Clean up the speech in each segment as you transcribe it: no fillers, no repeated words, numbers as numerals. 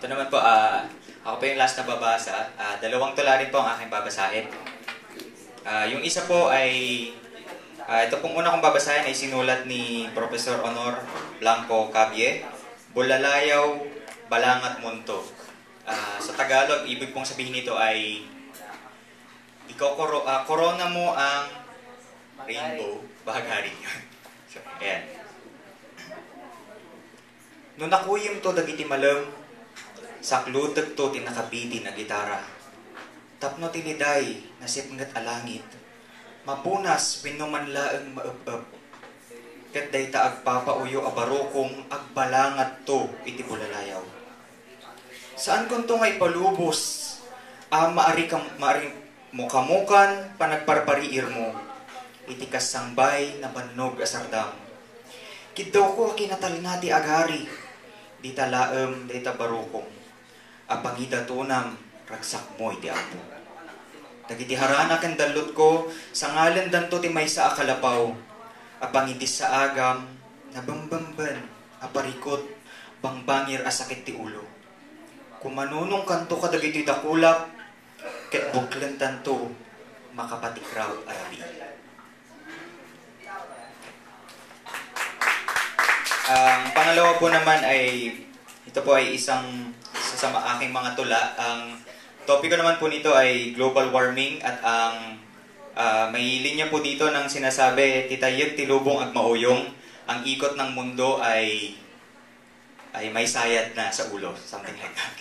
Ito naman po, ako po yung last na babasa. Dalawang tula rin po ang aking babasahin. Yung isa po ay, ito pong una kong babasahin ay sinulat ni Professor Honor Blanco Cabye, Bulalayaw, Balangat Munto. Sa Tagalog, ibig pong sabihin nito ay, corona mo ang rainbow, bahagari. So, ayan. Nung nakuyim to dagiti malam, saklutag to tinakabidi na gitara. Tapno tiniday, nasipngat alangit. Mapunas, pinumanlaang maub-up. Kat day ta agpapauyo abarokong agbalangat to iti bulalayaw. Saan kung to ngay palubos? Maari mo kamukan, panagparpariir mo. Iti kasangbay na bannog asardam. Kidaw ko kinatalnati agari. Di talaem, di tabarukong. Apangida tunam, ragsak mo iti apo. Dagiti harana ken dalot ko, sa ngalan danto ti maysa akalapaw. Apangidis sa agam, nabambamban, aparikot, bangbangir asakit ti ulo. Kumanunong kanto kadagiti dakulap, ket buklen tanto, makapatikraw arabi. Ang pangalawa po naman ay, ito po ay isang sa aking mga tula. Ang topiko naman po nito ay global warming at ang may linya po dito ng sinasabi, titayag tilubong at mauyong, ang ikot ng mundo ay may sayad na sa ulo. Something like that.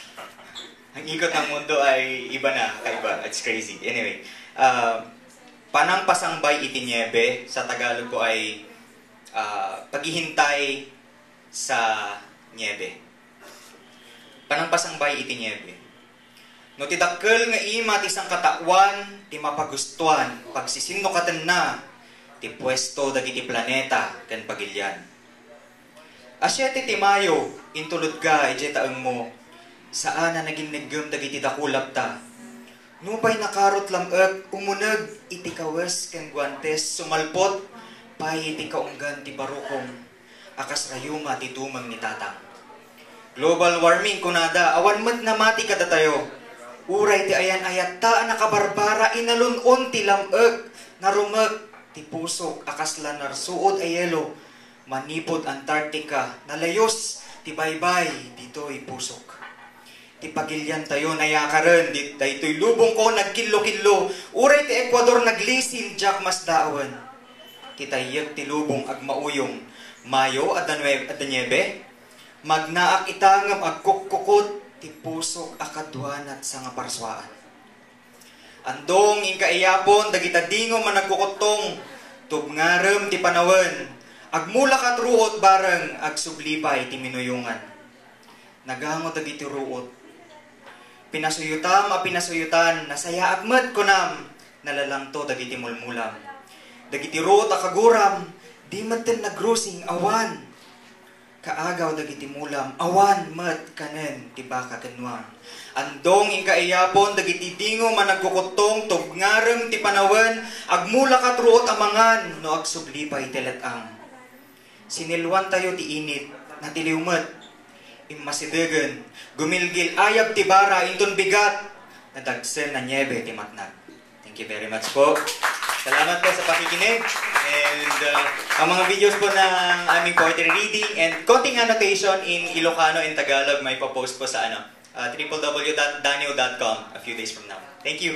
Ang ikot ng mundo ay iba na, kaiba. It's crazy. Anyway, panang pasangbay itinyebe, sa Tagalog po ay paghihintay sa niebe. Panangpasangbay iti niebe. No tidakkel nga ima ti sang katawan, ti mapagustuhan, pagsisinno katan na, ti pwesto dagiti planeta, ken pagilyan. Asyete ti Mayo, intulod ka, ije taeng mo, saan na naging negem dagiti dakulap ta. Nupay nakarot lameg, umuneg, iti kawes ken guantes, sumalpot, pay iti kaunggan ti barukong, akas rayuma ti tumang ni tatang. Global warming kunada, awan mat na mati kada tayo. Uray ti ayan ayat ta nakabarbara inalunon ti lameg, narumeg ti pusok, akas lanar suod ayelo, manipod Antarctica, nalayos ti baybay, dito'y pusok. Ti pagilyan tayo nayakaran, dito'y lubong ko nagkilo-kilo, uray ti Ecuador naglisin, jak mas daawan. Kitayag ti lubong ag mauyong, Mayo at danyebe, magnaak itangam ag kukkukot, ti pusok akadwanat sa nga parswaan. Andong inkaiyapon, dagita dingo man nagkukutong, tubngarem ti panawen, agmula kat ruot bareng, ag sublipay ti minuyungan. Nagango dagiti ruot, pinasuyutam a pinasuyutan, nasaya agmat kunam, nalalangto dagiti mulmulam. Dagiti ruot a kaguram, di maten nagrusing awan. Kaagaw dagiti mulam, awan mat kanen ti baka kenwang. Andong inkaiyapon dagiti dingo man nagkukutong, tubngarem ti panawen, agmula kat ruot amangan, no agsublipay teletang. Sinilwan tayo ti init, natiliwmet, immasidegen, gumilgil ayab ti bara, inton bigat, nadagsen na nyebe ti matnag. Thank you very much po. Salamat po sa pakikinig. And ang mga videos po ng aming poetry reading and konting annotation in Ilocano and Tagalog may papost po sa www.danio.com a few days from now. Thank you.